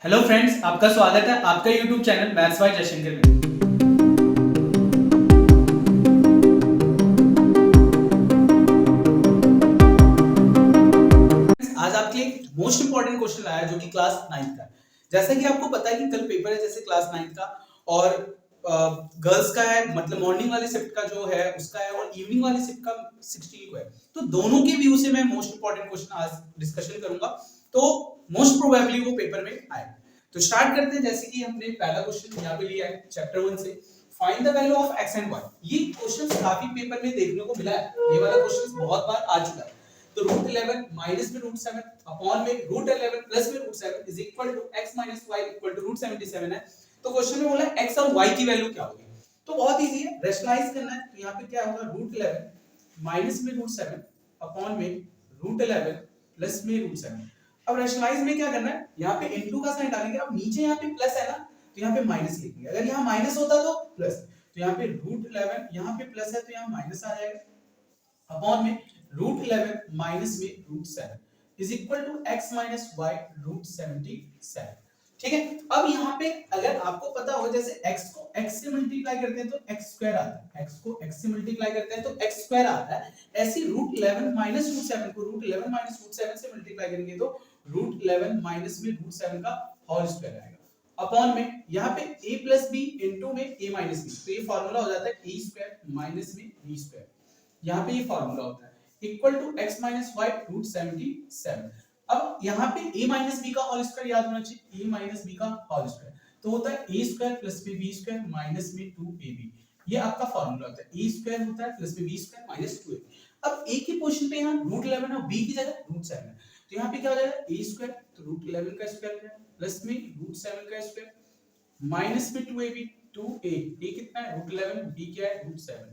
Hello friends, आपका स्वागत है आपका YouTube channel maths by Jaishankar में। आज आपके लिए मोस्ट इंपॉर्टेंट क्वेश्चन लाया है जो कि क्लास 9th का है। जैसा कि आपको पता है कि कल पेपर है जैसे क्लास 9th का और गर्ल्स का है, मतलब मॉर्निंग वाली शिफ्ट का जो है उसका है और इवनिंग वाली शिफ्ट का 16 को है। तो दोनों के व्यू से मैं मोस्ट इंपॉर्टेंट क्वेश्चन आज डिस्कशन करूंगा, तो मोस्ट प्रोबेबली वो पेपर में आएगा। तो स्टार्ट करते हैं। जैसे कि हमने पहला क्वेश्चन यहाँ पे लिया है चैप्टर 1 से, find the value of x and y। ये क्वेश्चंस काफी पेपर में देखने को मिला है, ये वाला क्वेश्चंस बहुत बार आ चुका है। तो √11 माइनस में √7 अपॉन में √11 प्लस में √7 is equal to x minus y equal to √77 है। तो क्वेश्चन में बोला है x और y की वैल्यू क्या होगी। तो बहुत इजी है, रेशनलाइज करना है। तो यहाँ पे क्या होगा, √11 माइनस में √7 अपॉन में √11 प्लस में √7। अब रेशनलाइज में क्या करना है, यहाँ पे इनटू का साइन डालेंगे। अब नीचे यहाँ पे प्लस है ना, तो यहाँ पे माइनस लिखेंगे। अगर यहाँ माइनस होता तो प्लस, तो यहाँ पे √11 यहाँ पे प्लस है तो यहाँ माइनस आ जाएगा अपॉन में √11 माइनस में √7 is equal to x minus y √77। ठीक है। अब यहाँ पे अगर आपको पता हो जैसे x को x से मल्टीप्लाई करते हैं तो x स्क्वायर आता है, x को x से मल्टीप्लाई करते हैं तो x स्क्वायर आता है। ऐसे √11 माइनस √7 को √11 माइनस √7 से मल्टीप्लाई करेंगे तो √11 माइनस में √7 का होल स्क्वायर आएगा अपॉन में यहाँ पे a प्लस b इनटू में a माइनस b। तो ये फार्मूला हो जाता है a स्क्वायर माइनस में b स्क्वायर, यहाँ पे ये फार्मूला होता है equal to x minus y √77। अब यहाँ पे a माइनस b का होल स्क्वायर याद होना चाहिए, a माइनस b का होल स्क्वायर तो होता है a स्क्वायर प्लस में b स्क्वायर माइनस में 2ab। ये आपका फार्मूला होता है, a स्क्वायर होता है प्लस में b स्क्वायर माइनस 2ab। अब a की पोजीशन पे यहाँ √11 और b की जगह √7 है, तो यहाँ पे क्या हो जाएगा a स्क्वायर तो √11 का स्क्वायर हो जाएगा प्लस में √7 का स्क्वायर माइनस में 2ab। 2a a कितना है √11, b क्या है √7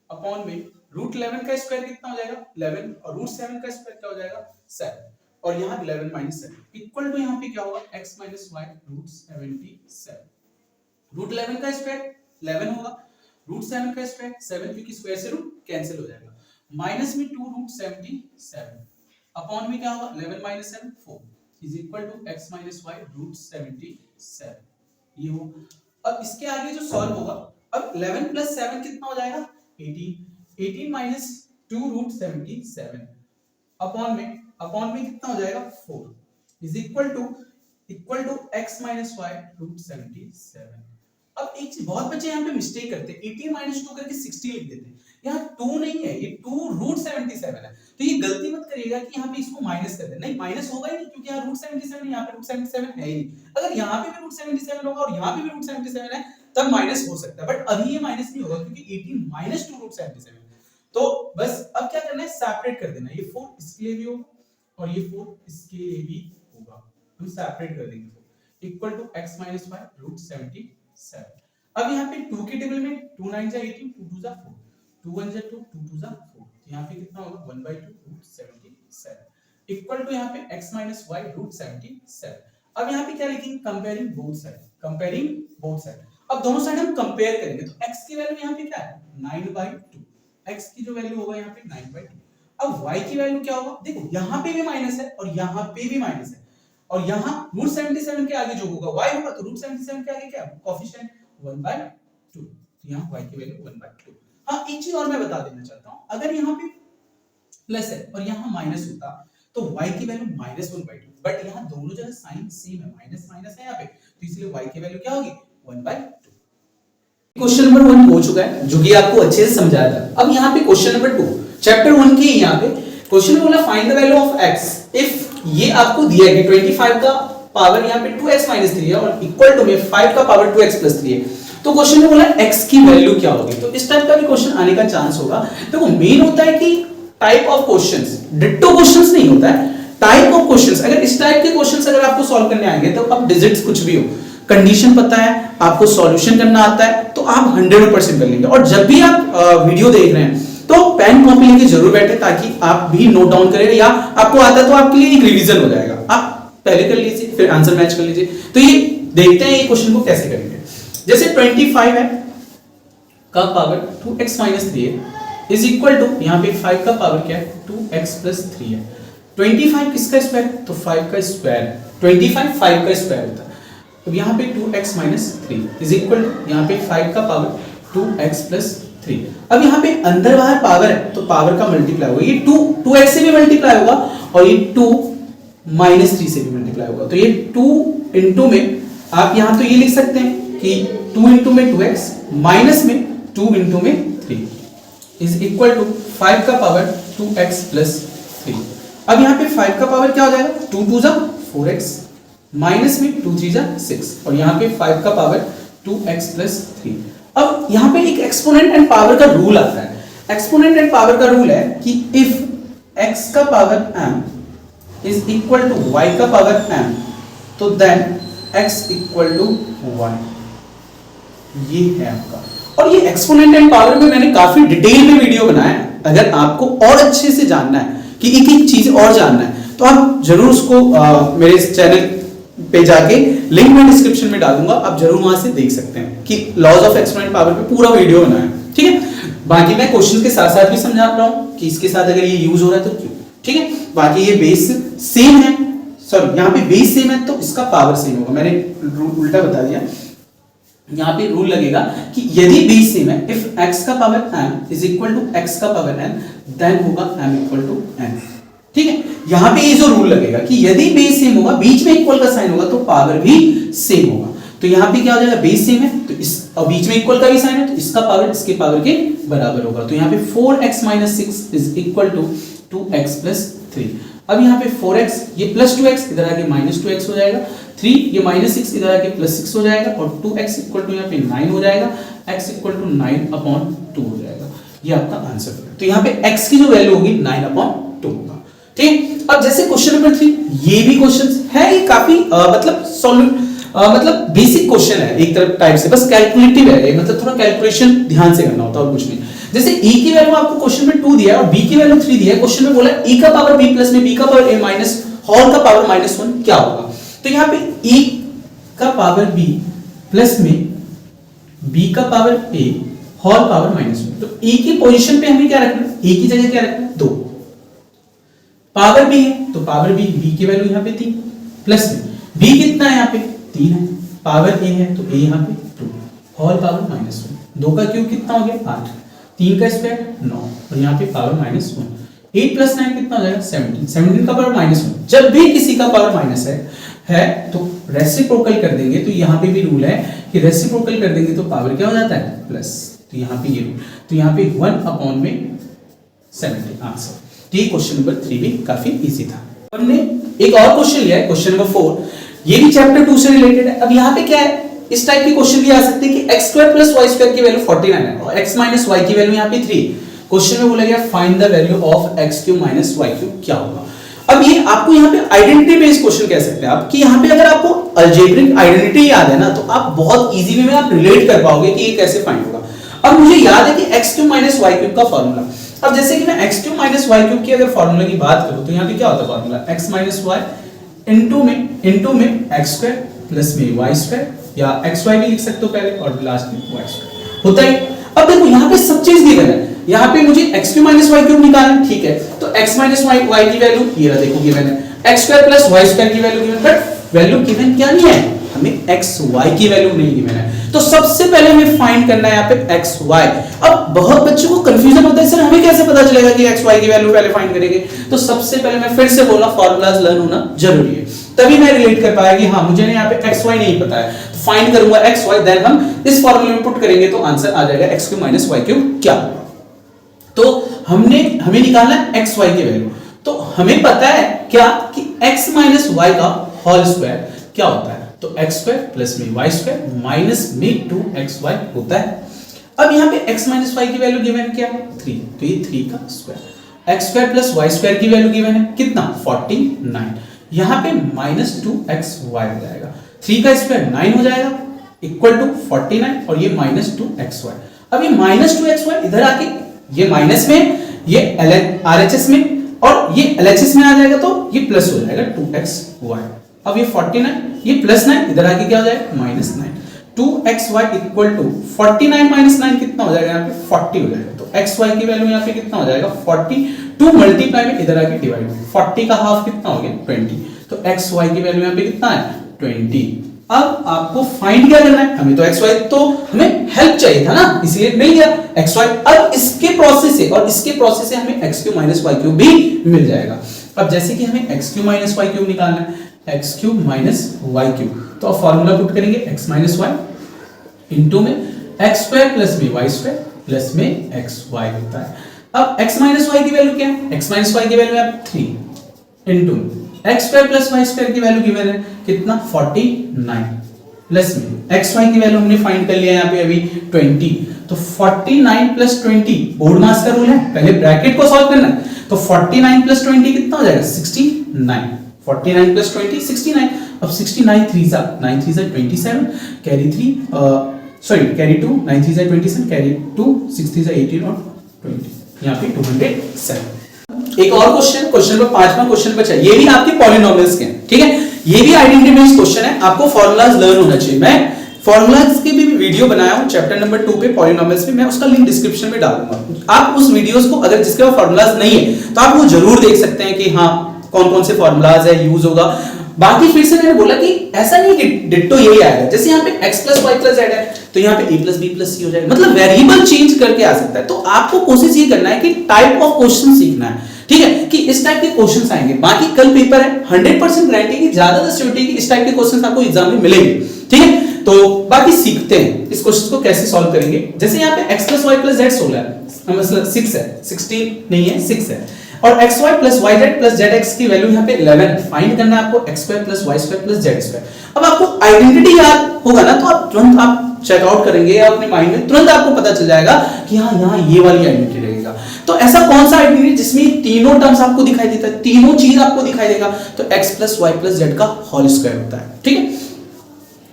अपॉन में √11 का स्क्वायर कितना हो जाएगा 11 और √7 का स्क्वायर क्या हो जाएगा 7 और यहाँ 11 माइनस 7 इक्वल टू यहाँ पे क्या होगा x माइनस y √77। √11 का स्क्वायर 11 होगा, √7 का स्क्वायर 7 क्योंकि स्क्वायर से रूट कैंसिल हो जाएगा माइनस में 2√77 अपॉन में क्या होगा 11 minus 7 4 is equal to x minus y √77। ये हो। अब इसके आगे जो सॉल्व होगा, अब 11 प्लस 7 कितना हो जाएगा 18। 18 माइनस 2√77 अपॉन में कितना हो जाएगा 4 is equal to x minus y √77। अब एक चीज बहुत बच्चे यहाँ पे मिस्टेक करते हैं, 18 माइनस 2 करके 60 लिख देते हैं। यहाँ 2 नहीं है, ये 2√77 है। तो ये गलती मत करिएगा कि यहाँ पे इसको माइनस कर दे, नहीं माइनस होगा ही नहीं क्योंकि यहाँ √77 यहाँ पे √77 है ही नहीं। अगर यहाँ पे भी √77 होगा और यहाँ पे भी √77 है तब माइनस हो सकता है, बट अभी ये माइनस नहीं होगा क्योंकि 18 माइनस 2√77। तो बस अब क्या करना है, सेपरेट कर देना, ये 4 इसके लिए भी होगा और ये 4 इसके लिए भी होगा। हम सेपरेट कर देंगे equal to x minus y √77। अब यहाँ पे 2 के टेबल में 2 9 जा 18, 2 2 जा 4, 2 1 जा 2, 2 2 जा 4, तो यहाँ पे कितना होगा 1/2 √77 इक्वल टू यहाँ पे x माइनस y √77। अब यहाँ पे क्या लिखेंगे, कंपेयरिंग बोथ साइड। अब दोनों साइड हम कंपेयर करेंगे तो x की वैल्यू यहाँ पे क्या है 9/2, x की जो वैल्यू होगा यहाँ पे 9/2। अब y की वैल्यू क्या होगा, देखो यहाँ पे भी माइनस है और यहाँ पे भी माइनस है और यहाँ √77 के आगे जो होगा y होगा तो √77 के आगे क्या है कोएफिशिएंट 1/2, यहाँ y की वैल्यू 1/2। हाँ एक चीज और मैं बता देना चाहता हूँ, अगर यहाँ पे प्लस है और यहाँ माइनस होता तो y की वैल्यू -1/2, बट यहाँ दोनों जगह साइन सेम है, माइनस माइनस है यहाँ पे, तो इसलिए y की वैल्यू क्या होगी 1/2। क्वेश्चन नंबर 1 हो चुका है जो कि आपको अच्छे से समझाया था। अब यहाँ पे क्वेश्चन नंबर 2 चैप्टर 1 के यहाँ पे क्वेश्चन में बोला find the value of x if ये आपको दिया है कि 25 का पावर यहाँ पे 2x - 3 है और इक्वल टू में 5 का पावर 2x + 3 है। तो क्वेश्चन में बोला x की वैल्यू क्या होगी। तो इस टाइप का भी क्वेश्चन आने का चांस होगा। देखो मेन होता है कि type of questions, ditto questions नहीं होता है, टाइप ऑफ क्वेश्चंस। अगर इस टाइप के क्वेश्चंस अगर आपको सॉल्व करने आएंगे तो अब डिजिट्स कुछ भी हो, कंडीशन पता है, आपको सॉल्यूशन करना आता है तो आप 100% कर लेंगे। और जब भी आप वीडियो देख रहे हैं तो पेन कॉपी लेके जरूर बैठे ताकि आप भी नोट डाउन करें, या आपको आता है तो आपके लिए एक रिवीजन हो जाएगा। आप पहले कर लीजिए फिर आंसर मैच कर लीजिए। तो ये देखते हैं ये क्वेश्चन को कैसे करेंगे। जैसे 25 है का पावर 2x - 3 है इज इक्वल टू यहाँ पे 5 का पावर क्या है 2x + 3 है। 25 किसका स्क्वायर है तो 5 का स्क्वायर है, 25 5 का स्क्वायर होता है। तो यहाँ पे 2x minus 3 is equal to यहाँ पे 5 का पावर 2x प्लस 3। अब यहाँ पे अंदर बाहर पावर है तो पावर का मल्टीप्लाई होगा, ये 2x से भी मल्टीप्लाई होगा और ये 2 माइनस 3 से भी मल्टीप्लाई होगा। तो ये 2 इंटू में आप यहाँ तो ये लिख सकते हैं कि 2 इंटू में 2x माइनस में 2 इंटू में 3 इज इक्वल टू 5 का पावर 2x प्लस 3। अब यहाँ पे 5 का पावर क्या हो जाएगा, 2 2 जा 4x माइनस में 2 3 जा 6 और यहाँ पे 5 का पावर 2x प्लस 3। अब यहाँ पे एक एक्सपोनेंट एंड पावर का रूल आता है। एक्सपोनेंट एंड पावर का रूल है कि इफ x का power m is equal to y का पावर m तो then x equal to y, ये है आपका। और ये एक्सपोनेंट एंड पावर में मैंने काफी डिटेल में वीडियो बनाया है। अगर आपको और अच्छे से जानना है कि एक एक चीज और जानना है तो आप जरूर उसको मेरे चैनल पे जाके लिंक में डिस्क्रिप्शन में डालूंगा, आप जरूर वहां से देख सकते हैं कि लॉज ऑफ एक्सपोनेंट पावर पे पूरा वीडियो बनाया है। ठीक है, बाकी मैं क्वेश्चन के साथ साथ भी समझा रहा हूं कि इसके साथ अगर ये यूज हो रहा है तो क्यों। ठीक है, बाकी ये बेस सेम है, सॉरी यहाँ पे बेस सेम है तो इसका पावर सेम होगा, मैंने उल्टा बता दिया। यहाँ पे रूल लगेगा कि यदि बेस सेम है, इफ x का power m is equal to x का पावर n देन होगा m इक्वल टू n। ठीक है, यहाँ पे ये जो रूल लगेगा कि यदि बेस सेम होगा, बीच में इक्वल का साइन होगा तो पावर भी सेम होगा। तो यहाँ पे क्या हो जाएगा, बेस सेम है तो इस और बीच में इक्वल का भी साइन है तो इसका पावर इसके पावर के बराबर होगा। तो यहाँ पे 4x minus 6 is equal to 2x plus 3। अब यहाँ पे 4x ये प्लस 2x इधर आके माइनस 2x हो जाएगा, 3 ये माइनस 6 इधर आके प्लस 6 हो जाएगा और 2x इक्वल टू यहाँ पे 9 हो जाएगा, x इक्वल टू 9/2 हो जाएगा। ये आपका आंसर है। तो यहाँ पे x की जो वैल्यू होगी 9/2 होगा। ठीक, अब जैसे क्वेश्चन नंबर 3, ये भी क्वेश्चन है, ये काफी मतलब बेसिक क्वेश्चन है एक तरफ टाइप से, बस कैलकुलेटिव है, मतलब थोड़ा कैलकुलेशन ध्यान से करना होता है और कुछ नहीं। जैसे e की वैल्यू आपको क्वेश्चन में 2 दिया है और b की वैल्यू 3 दिया है, क्वेश्चन में बोला e का पावर b प्लस में b का पावर a माइनस होल का पावर -1 क्या होगा। तो यहाँ पे e का पावर b प्लस में b का पावर a होल पावर -1, तो e की पोजीशन पे हमें क्या रखना है, a की जगह क्या रखना है 2, पावर b है तो पावर b की वैल्यू यहाँ पे 3 प्लस में b कितना है यहाँ पे 3 है, पावर a है तो a यहाँ पे 2 होल पावर -1, 2 का क्यूब कितना हो गया 8, 3 का स्क्वायर 9 और यहाँ पे पावर -1, 8 प्लस 9 कितना हो जाएगा 17, 17 का पावर -1। जब भी किसी का पावर माइनस है तो रेसिप्रोकल कर देंगे, तो यहाँ पे भी रूल है कि रेसिप्रोकल कर देंगे तो पावर क्या हो जाता है प्लस, तो यहाँ पे ये रूल, तो यहाँ पे 1/70 आंसर। तो ये क्वेश्चन नंबर 3 भी काफी इजी था। हमने एक और क्वेश्चन लिया है क्वेश्चन नंबर 4, ये भी चैप्टर 2 से रिलेटेड है। अब यहाँ पे क्या है, इस टाइप के क्वेश्चन भी आ सकते हैं कि x² + y² की वैल्यू 49 है और x - y की वैल्यू यहाँ पे 3। क्वेश्चन में बोला गया find the value of x³ - y³ क्या होगा। अब ये आपको यहाँ पे आइडेंटिटी बेस्ड क्वेश्चन कह सकते हैं आप, कि यहाँ पे अगर आपको अलजेब्रिक आइडेंटिटी याद है ना तो आप बहुत इजी वे में आप रिलेट कर पाओगे कि ये कैसे फाइंड होगा। अब मुझे याद है कि x³ - y³ का फॉर्मूला, अब जैसे कि मैं x³ - y³ की अगर फॉर्मूला की बात करूं तो यहाँ पे क्या होता है फॉर्मूला, x - y इनटू में x² प्लस में y² या xy भी लिख सकते हो पहले और लास्ट में y² होता है। अब देखो यहाँ पे सब चीज गिवन है, यहाँ पे मुझे x³ - y³ निकालना है, ठीक है, तो x - y की वैल्यू ये रहा, देखो गिवन है, x² + y² की value given, but value given क्या नहीं है, हमें xy की वैल्यू नहीं गिवन है। तो सबसे पहले हमें फाइंड करना है यहाँ पे xy। अब बहुत बच्चों को कंफ्यूजन होता है, सर हमें कैसे पता चलेगा कि xy की वैल्यू पहले फाइंड करेंगे। तो सबसे पहले मैं फिर से बोला फॉर्मूलाज लर्न होना जरूरी है, तभी मैं रिलेट कर पाया कि हाँ मुझे यहाँ पे xy नहीं पता है, तो फाइंड करूंगा xy, देन हम इस फॉर्मूले में पुट करेंगे तो आंसर आ जाएगा x³ - y³ क्या होगा। तो हमें निकालना है xy की वैल्यू, तो हमें पता है क्या कि x - y का होल स्क्वायर क्या होता है, तो x² प्लस में y² माइनस में 2xy होता है। अब यहाँ पे x - y की वैल्यू गिवन क्या है 3, तो ये 3 का स्क्वायर, x² प्लस y² की वैल्यू गिवन है कितना 49, यहाँ पे -2xy हो जाएगा, 3 का स्क्वायर 9 हो जाएगा इक्वल टू 49 और ये -2xy। अब ये -2xy इधर आके ये माइनस में, ये RHS में और ये LHS में आ जाएगा तो ये प्लस हो जाएगा 2xy। अब ये 49 ये +9 इधर आके क्या हो जाएगा -9, 2xy इक्वल टू 49 - 9 कितना हो जाएगा यहाँ पे 40 हो जाएगा। तो xy की वैल्यू यहाँ पे कितना हो जाएगा 40, 2 मल्टीप्लाई में इधर आके डिवाइड, 40 का हाफ कितना हो गया 20, तो xy की वैल्यू यहाँ पे कितना है 20। अब आपको फाइंड क्या करना है, हमें तो एक्स वाई तो हमें हेल्प चाहिए था ना, इसलिए मिल गया एक्स वाई। अब इसके प्रोसेस से और इसके प्रोसेस से हमें X cube minus Y cube भी मिल जाएगा। अब जैसे कि हमें X cube minus Y cube निकालना है, X cube minus Y cube, तो अब फॉर्मूला पुट करेंगे एक्स माइनस वाई इंटू में X square plus B Y square plus में एक्स वाई होता है। अब x माइनस वाई की वैल्यू क्या है, x माइनस वाई की वैल्यू है 3 into X square plus Y square की वैल्यू गिवन है कितना 49 प्लस में एक्स वाई की वैल्यू हमने फाइंड कर लिया यहाँ पे अभी 20, तो 49 प्लस 20 बोर्ड मास का रूल है, पहले ब्रैकेट को सॉल्व करना है, तो 49 प्लस 20 कितना हो जाएगा 69, 49 प्लस 20 69। अब 69 3 जा 9 3 जा 27 कैरी 3 सॉरी कैरी 2 9 3 जा 27 कैरी 2 6 3 जा 18 और 20 यहाँ पे 207। एक और क्वेश्चन नंबर 5वां क्वेश्चन बचा, ये भी आपके पॉलिनोमियल्स के हैं, ठीक है, ये भी आइडेंटिटी बेस्ड क्वेश्चन है, आपको फॉर्मूलाज लर्न होना चाहिए। मैं फॉर्मूलाज की भी वीडियो बनाया हूं चैप्टर नंबर 2 पे पॉलिनोमियल्स पे, मैं उसका लिंक डिस्क्रिप्शन में डालूंगा। आप उस वीडियोस को अगर जिसके पास फॉर्मूलाज नहीं है तो आप वो जरूर देख सकते हैं कि हाँ कौन कौन से फॉर्मूलाज है यूज होगा। बाकी फिर से मैंने बोला कि ऐसा नहीं कि डिट्टो यही आएगा, जैसे यहाँ पे x plus Y plus Z है तो यहाँ पे a plus B plus C हो जाएगा, मतलब वेरिएबल चेंज करके आ सकता है। तो आपको कोशिश ये करना है कि टाइप ऑफ क्वेश्चन सीखना है, ठीक है, कि इस टाइप के क्वेश्चंस आएंगे। बाकी कल पेपर है, 100% गारंटी की ज्यादा सिक्योरिटी की इस टाइप के क्वेश्चंस आपको एग्जाम में मिलेंगे, ठीक है। तो बाकी सीखते हैं इस क्वेश्चन को कैसे सॉल्व करेंगे। जैसे यहाँ पे x plus Y plus Z 16 है, मतलब 6 है, 16 नहीं है 6 है, और X Y plus Y Z plus Z X की वैल्यू यहाँ पे 11 फाइंड करना है आपको, X square plus Y square plus Z square. अब आपको आइडेंटिटी याद होगा ना, तो आप तुरंत आप चेकआउट करेंगे या अपने माइंड में तुरंत आपको पता चल जाएगा कि हाँ यहाँ ये वाली आइडेंटिटी रहेगा। तो ऐसा कौन सा आइडेंटिटी जिसमें तीनों टर्म्स आपको दिखाई देता है, तीनों चीज आपको दिखाई देगा, तो X plus Y plus Z का होल स्क्वायर होता है, ठीक है।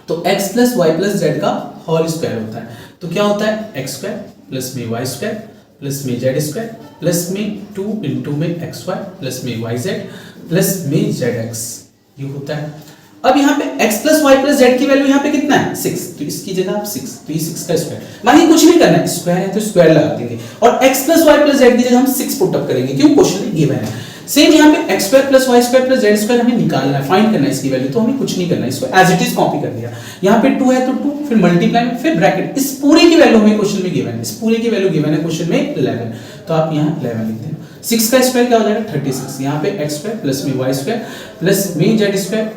तो X plus Y plus Z का होल स्क्वायर होता है, तो क्या होता है एक्स स्क्वायर प्लस में वाई स्क्वायर प्लस में जेड स्क्वायर प्लस में 2 इंटू में एक्स वाई प्लस में वाई जेड प्लस में जेड एक्स, ये होता है। अब यहाँ पे x plus Y plus Z की वैल्यू यहाँ पे कितना है 6, तो इसकी जगह आप 6, तो ये 6 का स्क्वायर, बाकी कुछ नहीं करना है, स्क्वायर है तो स्क्वायर लगा देंगे, और x plus Y plus Z की जगह हम 6 पुट अप करेंगे, क्यों क्वेश्चन में गिवन है। सेम यहाँ पे x square plus Y square plus Z square हमें निकालना है, फाइंड करना है इसकी वैल्यू, तो हमें कुछ नहीं करना है, इसको एज इट इज कॉपी कर दिया। यहाँ पे 2 है तो 2, फिर मल्टीप्लाई में, फिर ब्रैकेट, इस पूरे की वैल्यू हमें क्वेश्चन में गिवन है, इस पूरे की वैल्यू गिवन है क्वेश्चन में 11, तो आप यहाँ 11 लिख देना। 6 का स्क्वायर क्या हो जाएगा 36, यहाँ पे x स्क्वायर प्लस में वाई स्क्वायर प्लस में जेड स्क्वायर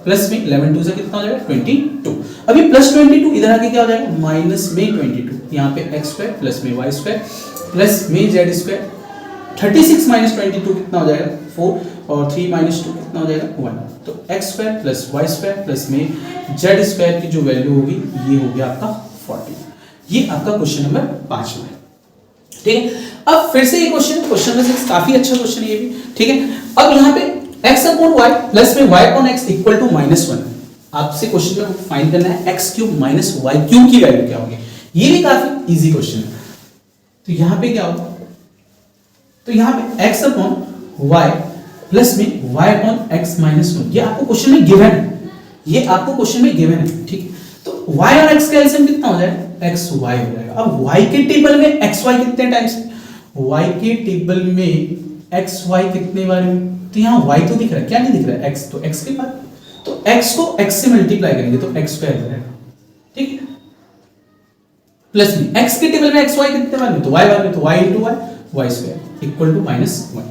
प्लस में 11 2 से कितना हो जाएगा 22। अभी प्लस 22 इधर आके क्या हो जाएगा माइनस में 22, यहाँ पे x स्क्वायर प्लस में वाई स्क्वायर प्लस में जेड स्क्वायर, 36 माइनस 22 कितना हो जाएगा 4, और 3 माइनस 2 कितना हो जाएगा 1, तो x square plus Y square plus में जेड स्क्वायर की जो वैल्यू होगी ये हो गया आपका 40। ये आपका क्वेश्चन नंबर 5 में, ठीक है। अब फिर से ये क्वेश्चन में से काफी अच्छा क्वेश्चन है ये भी, ठीक है। अब यहाँ पे x अपॉन y प्लस में y upon x equal to -1, आपसे क्वेश्चन में फाइंड करना है x cube minus y cube की वैल्यू क्या होगी। ये भी काफी इजी क्वेश्चन है। तो यहाँ पे क्या होगा, तो यहाँ पे x अपॉन y प्लस में y अपॉन x माइनस 1, ये आपको क्वेश्चन में गिवन है, ये आपको क्वेश्चन में गिवन है, ठीक है। तो y और x का एलसीएम कितना हो जाएगा xy हो जाएगा। अब y के टेबल में xy कितने टाइम्स, y के टेबल में xy कितने बार, तो यहाँ y तो दिख रहा है, क्या नहीं दिख रहा है x, तो x के बाद, तो x को x से मल्टीप्लाई करेंगे तो x स्क्वायर हो जाएगा, ठीक है, प्लस में x के टेबल में xy कितने बार में, तो y बार में, तो y into y square equal to -1।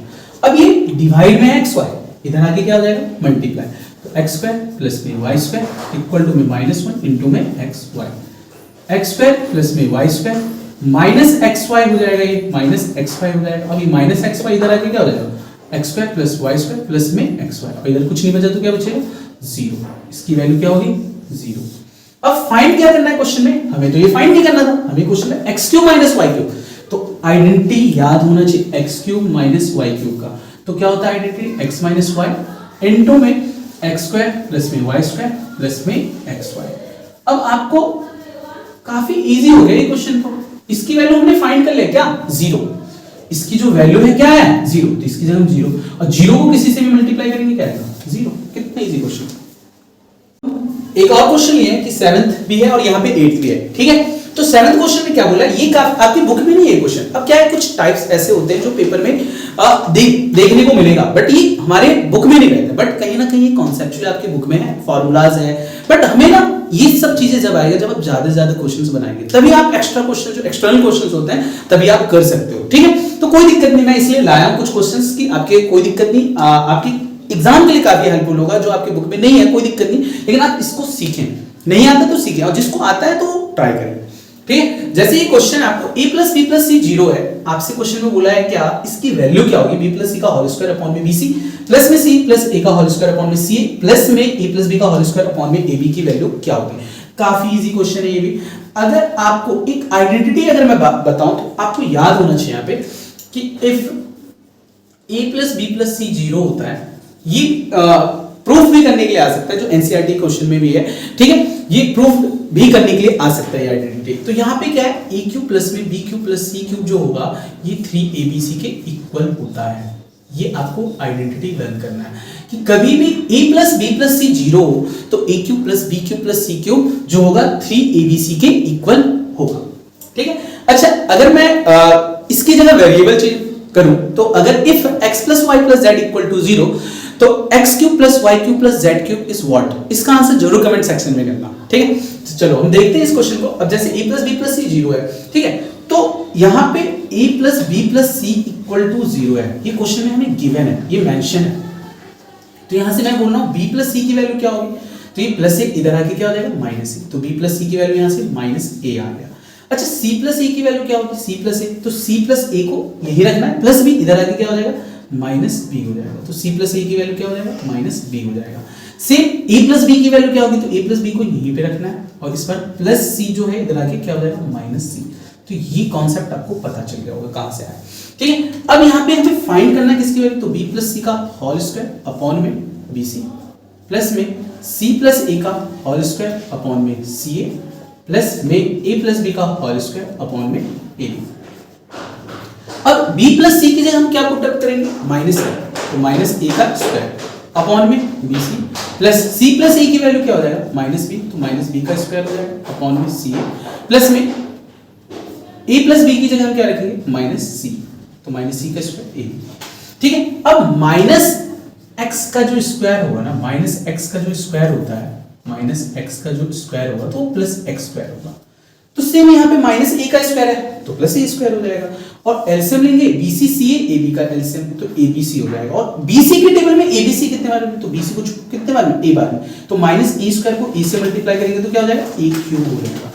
अब ये डिवाइड में xy, इधर आके क्या हो जाएगा मल्टीप्लाई, तो x स्क्वायर प्लस में y स्क्वायर इक्वल टू में -1 इंटू में xy, x स्क्वायर प्लस में y स्क्वायर माइनस xy हो जाएगा, ये माइनस xy हो जाएगा। अब ये माइनस xy इधर आके क्या हो जाएगा x square plus y square plus में xy, अब इधर कुछ नहीं बचा तो क्या बचेगा 0, इसकी वैल्यू क्या होगी 0। अब फाइंड क्या करना है क्वेश्चन में, हमें तो ये फाइंड नहीं करना था, हमें क्वेश्चन में x cube minus y cube, तो आइडेंटिटी याद होना चाहिए x cube minus y cube का, तो क्या होता है identity x minus y into में x स्क्वायर प्लस में y स्क्वायर प्लस में xy। अब आपको काफी इजी हो गया ये क्वेश्चन, को इसकी वैल्यू हमने फाइंड कर लिया क्या 0, इसकी जो वैल्यू है क्या है 0, तो इसकी जगह हम 0, और 0 को किसी से भी मल्टीप्लाई करेंगे क्या आएगा 0। कितना इजी क्वेश्चन। एक और क्वेश्चन ये है कि 7th भी है और यहाँ पे 8th भी है, ठीक है। तो 7th क्वेश्चन में क्या बोला, ये आपकी बुक में नहीं है क्वेश्चन। अब क्या है, कुछ टाइप्स ऐसे होते हैं जो पेपर में देखने को मिलेगा, बट ये हमारे बुक में नहीं रहता, बट कहीं ना कहीं कॉन्सेप्चुअली आपकी बुक में है, फॉर्मूलाज है। बट हमें ना ये सब चीजें जब आएगा, जब आप ज्यादा से ज्यादा क्वेश्चंस बनाएंगे, तभी आप एक्स्ट्रा क्वेश्चन जो एक्सटर्नल क्वेश्चंस होते हैं तभी आप कर सकते हो, ठीक है। तो कोई दिक्कत नहीं, मैं इसलिए लाया कुछ क्वेश्चंस की आपके, कोई दिक्कत नहीं, आपकी एग्जाम के लिए काफी हेल्पफुल होगा। जो आपके बुक में नहीं है कोई दिक्कत नहीं, लेकिन आप इसको सीखें, नहीं आता तो सीखें, और जिसको आता है तो ट्राई करें, ठीक है। जैसे ये क्वेश्चन आपको a plus B plus C 0 है, आपसे क्वेश्चन में बोला है क्या इसकी वैल्यू क्या होगी, b प्लस सी का होल स्क्वायर अपॉन में bc प्लस में c प्लस a का होल स्क्वायर अपॉन में ca प्लस में a प्लस b का होल स्क्वायर अपॉन में ab की वैल्यू क्या होगी। काफी इजी क्वेश्चन है ये भी। अगर आपको एक आइडेंटिटी अगर मैं बताऊं तो आपको याद होना चाहिए यहाँ पे कि if a plus B plus C 0 होता है, ये प्रूफ भी करने के लिए आ सकता है, जो एनसीईआरटी क्वेश्चन में भी है, ठीक है, ये प्रूफ भी करने के लिए आ सकता है आइडेंटिटी। तो यहाँ पे क्या है, ए क्यूब प्लस में B cube plus C cube जो होगा ये 3abc के इक्वल होता है। ये आपको आइडेंटिटी लर्न करना है कि कभी भी a plus B plus C 0 हो तो a cube plus B cube plus C cube जो होगा 3abc के इक्वल होगा, ठीक है। अच्छा, अगर मैं इसकी जगह वेरिएबल चेंज करूं तो अगर if x plus Y plus Z equal to 0 तो x cube plus Y cube plus Z cube is what, इसका आंसर जरूर कमेंट सेक्शन में करना, ठीक है। तो चलो हम देखते हैं इस क्वेश्चन को। अब जैसे a plus B plus C 0 है, ठीक है, तो यहाँ पे a plus B plus C equal to 0 है, ये क्वेश्चन में हमें गिवन है, ये मेंशन है। तो यहाँ से मैं बोल रहा हूँ b प्लस सी की वैल्यू क्या होगी, तो ये प्लस एक इधर आके क्या हो जाएगा माइनस ए, तो b प्लस सी की वैल्यू यहाँ से माइनस ए आ गया। अच्छा, c प्लस ए की वैल्यू क्या होगी, c प्लस ए, तो c प्लस ए को यही रखना है, प्लस b इधर आके क्या हो जाएगा माइनस बी हो जाएगा, तो c प्लस ए की वैल्यू क्या हो जाएगा माइनस बी हो जाएगा। सेम a प्लस बी की वैल्यू क्या होगी, तो a प्लस बी को यहीं पे रखना है और इस पर प्लस c जो है इधर आके क्या हो जाएगा माइनस c। तो ये कॉन्सेप्ट आपको पता चल गया होगा कहां से आया, ठीक है। अब यहाँ पे हमें फाइंड करना है किसकी वैल्यू, तो b प्लस सी का होल स्क्वायर अपॉन में bc प्लस में c प्लस a का होल स्क्वायर अपॉन में ca प्लस में a प्लस b का होल स्क्वायर अपॉन में ab। अब b प्लस सी की जगह हम क्या पुट अप करेंगे, माइनस a, तो माइनस a का स्क्वायर अपॉन में bc plus c plus a की वैल्यू क्या हो जाएगा माइनस b, तो माइनस b का स्क्वायर हो जाएगा अपॉन में ca प्लस में a प्लस b की जगह हम क्या रखेंगे माइनस c, तो माइनस c का स्क्वायर a, ठीक है। अब माइनस x का जो स्क्वायर होगा ना, माइनस x का जो स्क्वायर होता है, माइनस x का जो स्क्वायर होगा तो वो प्लस x स्क्वायर होगा। तो सेम यहाँ पे माइनस a का स्क्वायर है तो प्लस a स्क्वायर हो जाएगा, और एलसीएम लेंगे BC CA AB का एलसीएम तो ABC हो जाएगा, और BC के टेबल में ABC कितने बार में, तो BC को कितने बार में a बार में, तो माइनस a स्क्वायर को a से मल्टीप्लाई करेंगे तो क्या हो जाएगा a क्यूब हो जाएगा,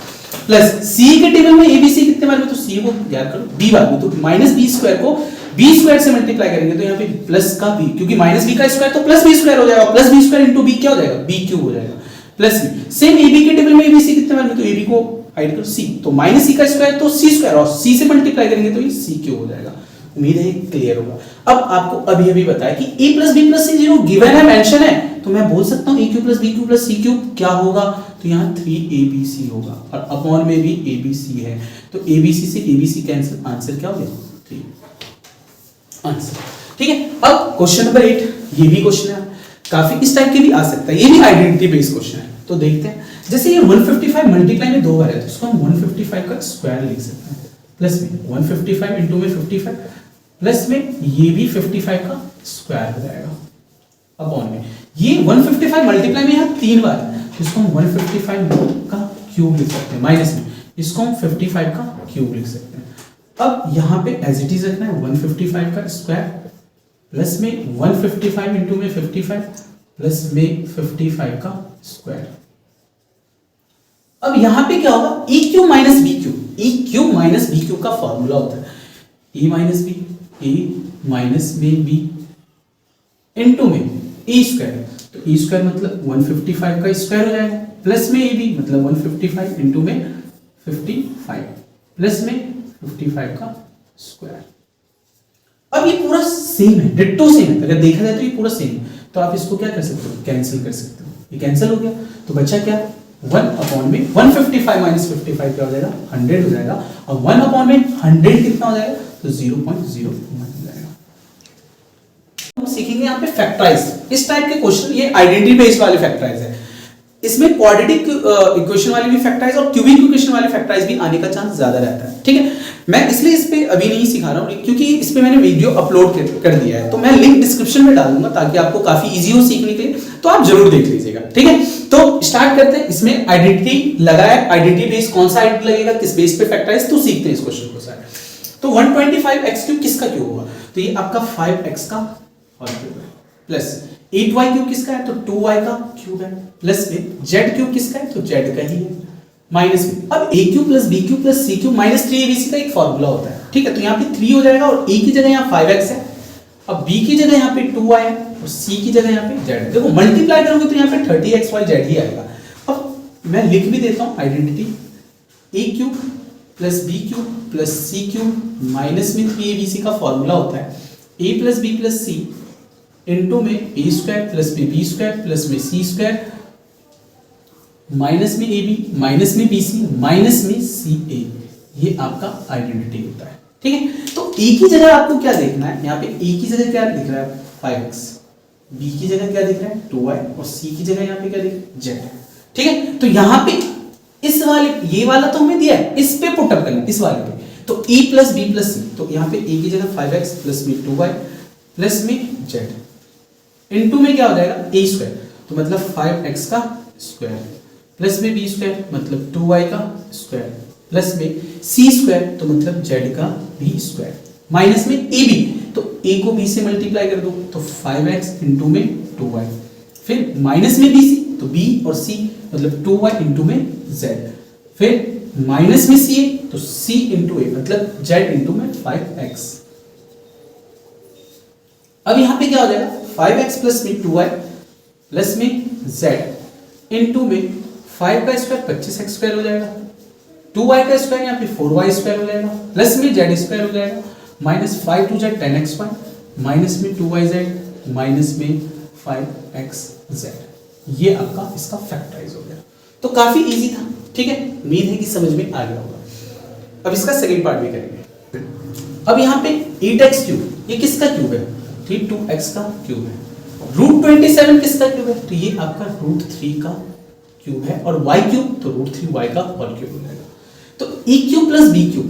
प्लस C के टेबल में ABC कितने बार में, तो C को याद करो b बार में, तो माइनस b स्क्वायर को b स्क्वायर से मल्टीप्लाई करेंगे तो यहाँ पे प्लस का b, क्योंकि माइनस b का स्क्वायर तो प्लस b स्क्वायर हो जाएगा, plus b square into b क्या हो जाएगा b क्यूब हो जाएगा, प्लस b। सेम AB के टेबल में ABC कितने बार में, तो AB को हाइड करो c, तो माइनस c का स्क्वायर तो c स्क्वायर और c से मल्टीप्लाई करेंगे तो ये c क्यूब हो जाएगा। उम्मीद है क्लियर होगा। अब आपको अभी अभी बताया कि a plus B plus C 0 given है, मेंशन है, तो मैं बोल सकता हूँ a cube plus B cube plus C cube क्या होगा, तो यहाँ 3abc होगा और अपॉन में भी abc है, तो abc से abc कैंसिल, आंसर क्या हो गया 3 आंसर, ठीक है। अब क्वेश्चन नंबर 8, ये भी क्वेश्चन है काफी इस टाइप के भी आ सकता है, ये भी आइडेंटिटी बेस्ड क्वेश्चन है। तो देखते हैं, जैसे ये 155 मल्टीप्लाई में 2 बार है तो इसको हम 155 का स्क्वायर लिख सकते हैं, प्लस में 155 इंटू में 55 प्लस में ये भी 55 का स्क्वायर हो जाएगा अपॉन में ये 155 मल्टीप्लाई में यहाँ 3 बार है तो इसको हम 155 का क्यूब लिख सकते हैं, माइनस में इसको हम 55 का क्यूब लिख सकते हैं। अब यहाँ पे एज इट इज रखना है 155 का स्क्वायर प्लस में 155 इंटू में 55 प्लस में 55 का स्क्वायर। अब यहां पे क्या होगा, ए क्यूब माइनस बी क्यूब, ए क्यूब माइनस बी क्यूब का फॉर्मूला होता है ए माइनस बी, ए माइनस में बी इनटू में ए स्क्वायर, तो ए स्क्वायर मतलब 155 का स्क्वायर हो जाएगा प्लस में ए बी मतलब 155 इनटू में 55 प्लस में 55 का स्क्वायर। अब ये पूरा सेम है, डिट्टो सेम है, अगर देखा जाए तो ये पूरा सेम है, तो आप इसको क्या कर सकते हो, कैंसिल कर सकते हो, ये कैंसिल हो गया तो बचा क्या 1 अपॉन में 155 माइनस 55 क्या हो जाएगा 100 हो जाएगा, और 1 अपॉन में 100 कितना हो जाएगा तो 0.01 हो जाएगा। हम सीखेंगे यहाँ पे फैक्टराइज, इस टाइप के क्वेश्चन, ये आइडेंटिटी बेस्ड वाले फैक्टराइज है। इसमें क्वाड्रेटिक इक्वेशन वाली भी फैक्टराइज और क्यूबिक इक्वेशन वाले फैक्टराइज भी आने का चांस ज्यादा रहता है। ठीक है, मैं इसलिए इस पे अभी नहीं सिखा रहा हूँ क्योंकि इस पे मैंने वीडियो अपलोड कर दिया है, तो मैं लिंक डिस्क्रिप्शन में डाल दूंगा ताकि आपको काफी इजी हो सीखने के लिए, तो आप जरूर देख लीजिएगा। ठीक है, तो स्टार्ट करते हैं। इसमें आइडेंटिटी लगा है, आइडेंटिटी बेस कौन सा आइडेंटिटी लगेगा, किस बेस पे फैक्टराइज, तो सीखते हैं इस क्वेश्चन को सर। तो 125x³ किसका क्यूब होगा, तो ये आपका 5x का होल क्यूब है, प्लस 8y³ किसका है, तो 2y का क्यूब है, प्लस में z³ किसका है, तो z का ही है, माइनस में अब a³ plus b³ plus c³ minus 3abc का एक फॉर्मूला होता है। ठीक है, तो यहाँ पे 3 हो जाएगा और a की जगह यहाँ 5x है, अब b की जगह यहाँ पे 2y है और c की जगह यहाँ पे z। देखो मल्टीप्लाई करोगे तो यहाँ पे 30xyz ही आएगा। अब मैं लिख भी देता हूँ identity a³ plus b³ plus c³ minus में 3abc का फॉर्मूला होता है a plus b plus c into में a स्क्वायर प्लस में b स्क्वायर प्लस में c स्क्वायर माइनस में ab माइनस में bc माइनस में ca, ये आपका आइडेंटिटी होता है। ठीक है, तो a की जगह आपको क्या देखना है, यहाँ पे a की जगह क्या दिख रहा है 5x, b की जगह क्या दिख रहा है 2y और c की जगह यहाँ पे क्या दिख रहा है z। ठीक है, तो यहाँ पे इस वाले ये वाला तो हमें दिया है, इस पे पुट अप करना है इस वाले पे, तो a plus b plus c, तो यहाँ पे a की जगह 5x प्लस में 2y प्लस में z इनटू में क्या हो जाएगा a स्क्वायर, तो मतलब 5x का स्क्वायर प्लस में b स्क्वायर मतलब 2y का स्क्वायर प्लस में c स्क्वायर तो मतलब z का b स्क्वायर माइनस में ab, तो a को b से मल्टीप्लाई कर दो तो 5x इंटू में 2y, फिर माइनस में bc तो b और c मतलब 2y इंटू में z, फिर माइनस में ca तो c इंटू a मतलब z इंटू में 5x। अब यहां पे क्या हो जाएगा 5x प्लस में 2y प्लस में z इंटू में 5 का स्क्वायर 25x स्क्वायर हो जाएगा, 2y का स्क्वायर यहाँ पे 4y स्क्वायर हो जाएगा, प्लस में z स्क्वायर हो जाएगा, माइनस 5 2 z 10xy माइनस में 2yz माइनस में 5xz, ये आपका इसका फैक्टराइज हो गया। तो काफी इजी था। ठीक है, उम्मीद है कि समझ में आ गया होगा। अब इसका सेकंड पार्ट भी करेंगे। अब यहाँ पे 8x³ ये किसका क्यूब है, 2x का क्यूब है, √27 किसका क्यूब है, तो ये आपका √3 का क्यूब है, और y³ तो √3y का होल क्यूब हो जाएगा। तो a³ प्लस b³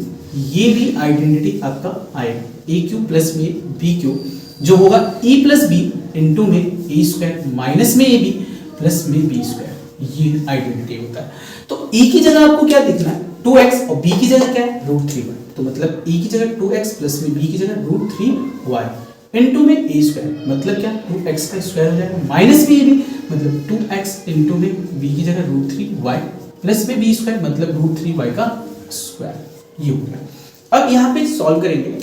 ये भी आइडेंटिटी आपका आएगा, a³ प्लस में b³ जो होगा e प्लस b इंटू में a स्क्वायर माइनस में ab प्लस में b स्क्वायर, ये आइडेंटिटी होता है। तो e की जगह आपको क्या लिखना है 2x और b की जगह क्या है √3y, तो मतलब e की जगह 2x प्लस में b की जगह √3y इंटू में a स्क्वायर मतलब क्या 2x का स्क्वायर हो जाएगा माइनस में ab मतलब 2x इंटू में b की जगह √3y प्लस में b स्क्वायर मतलब √3y का स्क्वायर, ये हो गया। अब यहाँ पे सॉल्व करेंगे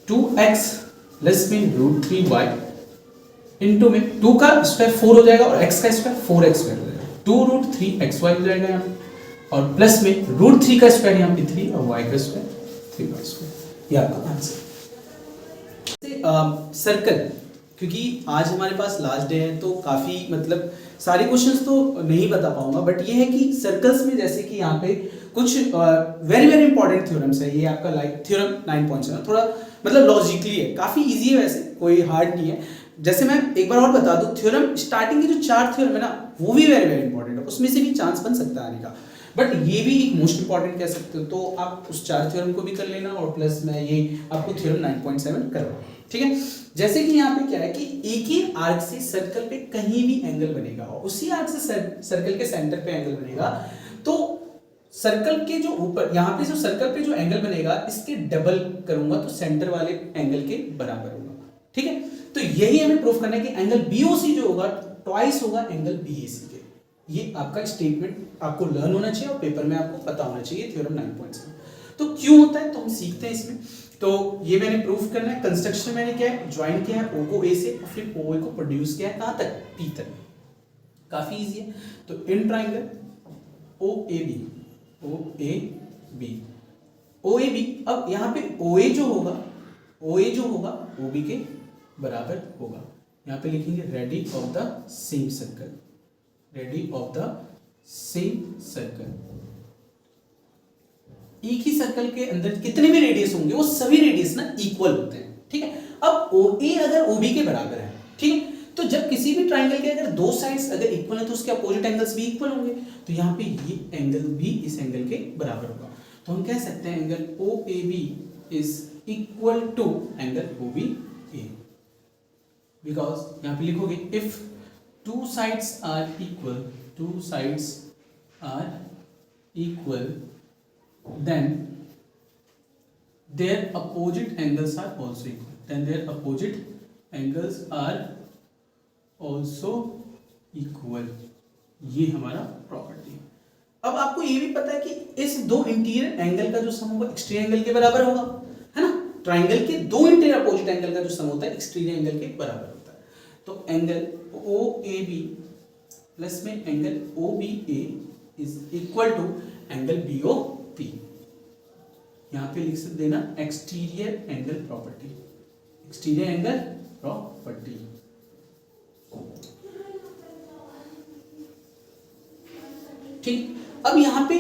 2x प्लस में √3y इंटू में 2 का स्क्वायर 4 हो जाएगा और x का स्क्वायर 4x स्क्वायर हो जाएगा, 2√3xy हो जाएगा यहाँ और प्लस में √3 का स्क्वायर यहाँ पे 3 और y का स्क्वायर 3y स्क्वायर, ये आपका आंसर। सर्कल, क्योंकि आज हमारे पास लास्ट डे है तो काफी मतलब सारे क्वेश्चंस तो नहीं बता पाऊंगा, बट ये है कि सर्कल्स में जैसे कि यहाँ पे कुछ वेरी वेरी इंपॉर्टेंट थ्योरम्स है। ये आपका लाइक थ्योरम 9.7 थोड़ा मतलब लॉजिकली है, काफी इजी है, वैसे कोई हार्ड नहीं है। जैसे मैं एक बार और बता दूं, थ्योरम स्टार्टिंग के जो 4 थ्योरम है ना वो भी वेरी वेरी इंपॉर्टेंट है, उसमें से भी चांस बन सकता है आने का, बट ये भी एक मोस्ट इंपॉर्टेंट कह सकते हो। तो आप उस 4 थ्योरम को भी कर लेना और प्लस मैं ये आपको थ्योरम 9.7 करवाऊँ। ठीक है, जैसे कि यहाँ पे क्या है कि एक ही आर्क से सर्कल पे कहीं भी एंगल बनेगा और उसी आर्क से सर्कल के सेंटर पे एंगल बनेगा, तो सर्कल के जो ऊपर यहाँ पे जो सर्कल पे जो एंगल बनेगा इसके डबल करूंगा तो सेंटर वाले एंगल के बराबर होगा। ठीक है, तो यही हमें प्रूफ करना है कि एंगल BOC जो होगा ट्वाइस होगा एंगल BAC के। ये आपका स्टेटमेंट आपको लर्न होना चाहिए और पेपर में आपको पता होना चाहिए थ्योरम 9.7। तो क्यों होता है तो हम सीखते हैं इसमें। तो ये मैंने प्रूफ करना है, कंस्ट्रक्शन मैंने क्या है ज्वाइन किया है O को A से और फिर OA को प्रोड्यूस किया है कहां तक P तक, काफी इजी है। तो इन ट्राइंगल OAB अब यहाँ पे OA जो होगा OB के बराबर होगा। यहाँ पे लिखेंगे ready of the same circle, ready of the same circle. एक ही सर्कल के अंदर कितने भी रेडियस होंगे वो सभी रेडियस ना इक्वल होते हैं। ठीक है, अब OA अगर OB के बराबर है, ठीक है, तो जब किसी भी ट्राइंगल के अगर दो साइड्स अगर इक्वल है तो उसके अपोजिट एंगल्स भी इक्वल होंगे, तो यहाँ पे ये एंगल भी इस एंगल के बराबर होगा। तो हम कह सकते हैं angle OAB is equal to angle OBA, because यहाँ पे लिखोगे if two sides are equal then their opposite angles are also equal, ये हमारा प्रॉपर्टी है। अब आपको ये भी पता है कि इस दो इंटीरियर एंगल का जो सम होगा एक्सटीरियर एंगल के बराबर होगा, है ना। ट्राइंगल के दो इंटीरियर अपोजिट एंगल का जो सम होता है एक्सटीरियर एंगल के बराबर होता है। तो एंगल OAB प्लस में angle OBA is equal to angle BOP। यहां पे लिख सकते देना एक्सटीरियर एंगल प्रॉपर्टी, ठीक। अब यहाँ पे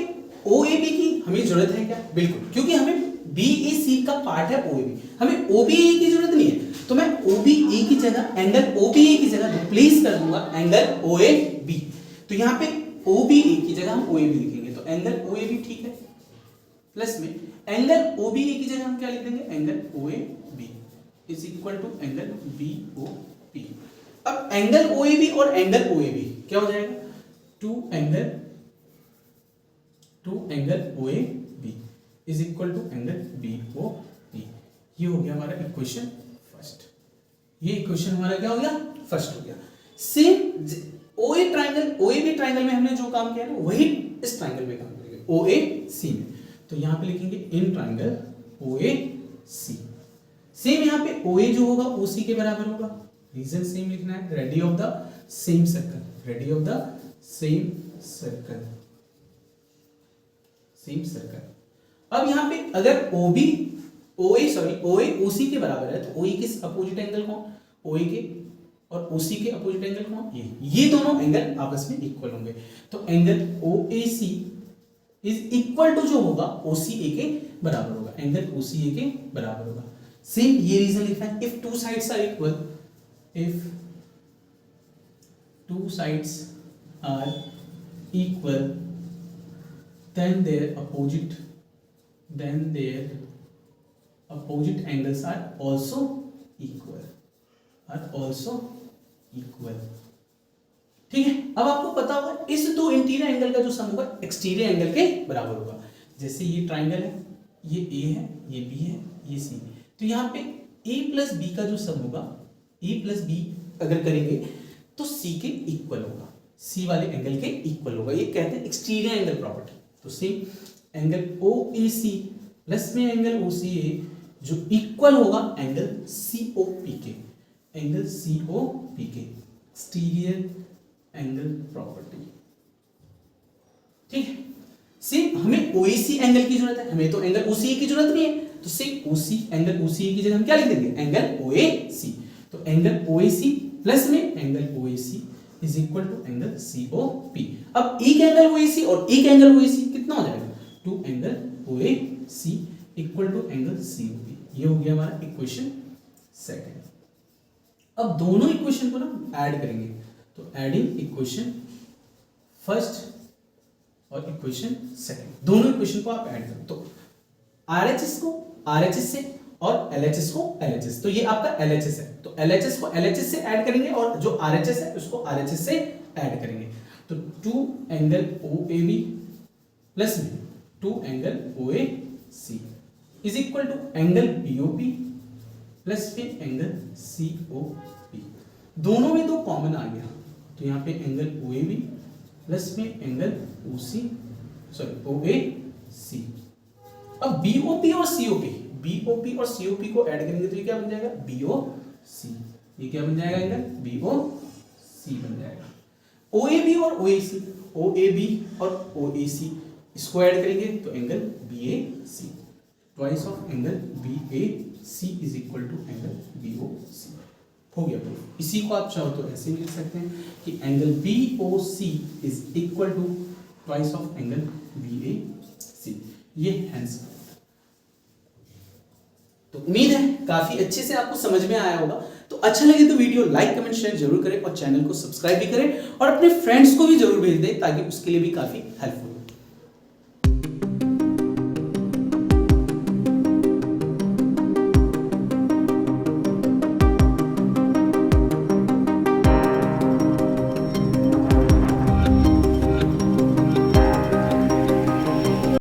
OAB की हमें जरूरत है क्या? बिल्कुल, क्योंकि हमें BAC का पार्ट है OAB, हमें OBA की जरूरत नहीं है। तो मैं OBA की जगह एंगल OBA की जगह रिप्लेस कर दूंगा एंगल OAB। तो यहाँ पे OBA की जगह हम OAB लिखेंगे, तो एंगल OAB ठीक है, प्लस में एंगल OBA की जगह हम क्या लिख देंगे angle OAB is equal to angle BOP। अब एंगल OAB और एंगल OAB क्या हो जाएगा? Two angle OAB is equal to angle BOP। ये हो गया हमारा इक्वेशन फर्स्ट। ये इक्वेशन हमारा क्या हो गया? फर्स्ट हो गया। सेम OAB ट्राइंगल में हमने जो काम किया ना वही इस ट्राइंगल में काम करेंगे OAC में। तो यहां पे लिखेंगे इन ट्राइंगल OAC। सेम यहां पे OA जो होगा OC के बराबर होगा, रीजन सेम लिखना है, ready of the same circle. अब यहां पे अगर OA OC के बराबर है तो OE के अपोजिट एंगल कौन? OA के और OC के अपोजिट एंगल कौन? ये दोनों एंगल आपस में इक्वल होंगे। तो angle OAC is equal to जो होगा OCA के बराबर होगा, एंगल OCA के बराबर होगा। सेम ये रीजन लिखना है, if two sides are equal then their opposite angles are also equal, ठीक है। अब आपको पता होगा इस दो इंटीरियर एंगल का जो सम होगा एक्सटीरियर एंगल के बराबर होगा। जैसे ये ट्राइंगल है, ये A है, ये B है, ये C है, तो यहाँ पे A प्लस B का जो सम होगा, A प्लस B अगर करेंगे तो C के इक्वल होगा, C वाले एंगल के इक्वल होगा। ये कहते हैं एक्सटीरियर एंगल प्रॉपर्टी। तो सेम एंगल OAC प्लस में एंगल OCA जो इक्वल होगा एंगल COP के, एक्सटीरियर एंगल प्रॉपर्टी, ठीक है। सेम हमें OAC एंगल की जरूरत है, हमें तो एंगल OCA की जरूरत नहीं है। तो सेम एंगल OCA की जगह हम क्या लिख देंगे एंगल OAC। तो एंगल OAC प्लस में angle OAC is equal to angle COP। अब एक एंगल OAC और एक एंगल OAC कितना हो जाएगा? Two angle OAC equal to angle COP। ये हो गया हमारा इक्वेशन सेकंड। अब दोनों इक्वेशन को ना ऐड करेंगे, तो एडिंग इक्वेशन फर्स्ट और इक्वेशन सेकंड, दोनों इक्वेशन को आप ऐड करो। तो RHS को RHS से और LHS को LHS, तो ये आपका LHS है, तो LHS को LHS से ऐड करेंगे और जो RHS है उसको RHS से ऐड करेंगे। तो टू एंगल OAB प्लस में two angle OAC is equal to angle BOP plus में एंगल COP। दोनों में दो कॉमन आ गया, तो यहाँ पे एंगल OAB प्लस में एंगल OAC। अब BOP और COP को ऐड करेंगे तो ये क्या बन जाएगा BOC। ये क्या बन जाएगा एंगल BOC बन जाएगा। OAB और OAC इसको ऐड करेंगे तो angle BAC, twice of angle BAC is equal to angle BOC। हो गया प्रूफ। इसी को आप चाहो तो ऐसे लिख सकते हैं कि angle BOC is equal to twice of angle BAC। ये हैंस। तो उम्मीद है काफी अच्छे से आपको समझ में आया होगा। तो अच्छा लगे तो वीडियो लाइक कमेंट शेयर जरूर करें और चैनल को सब्सक्राइब भी करें और अपने फ्रेंड्स को भी जरूर भेज दें ताकि उसके लिए भी काफी हेल्पफुल हो।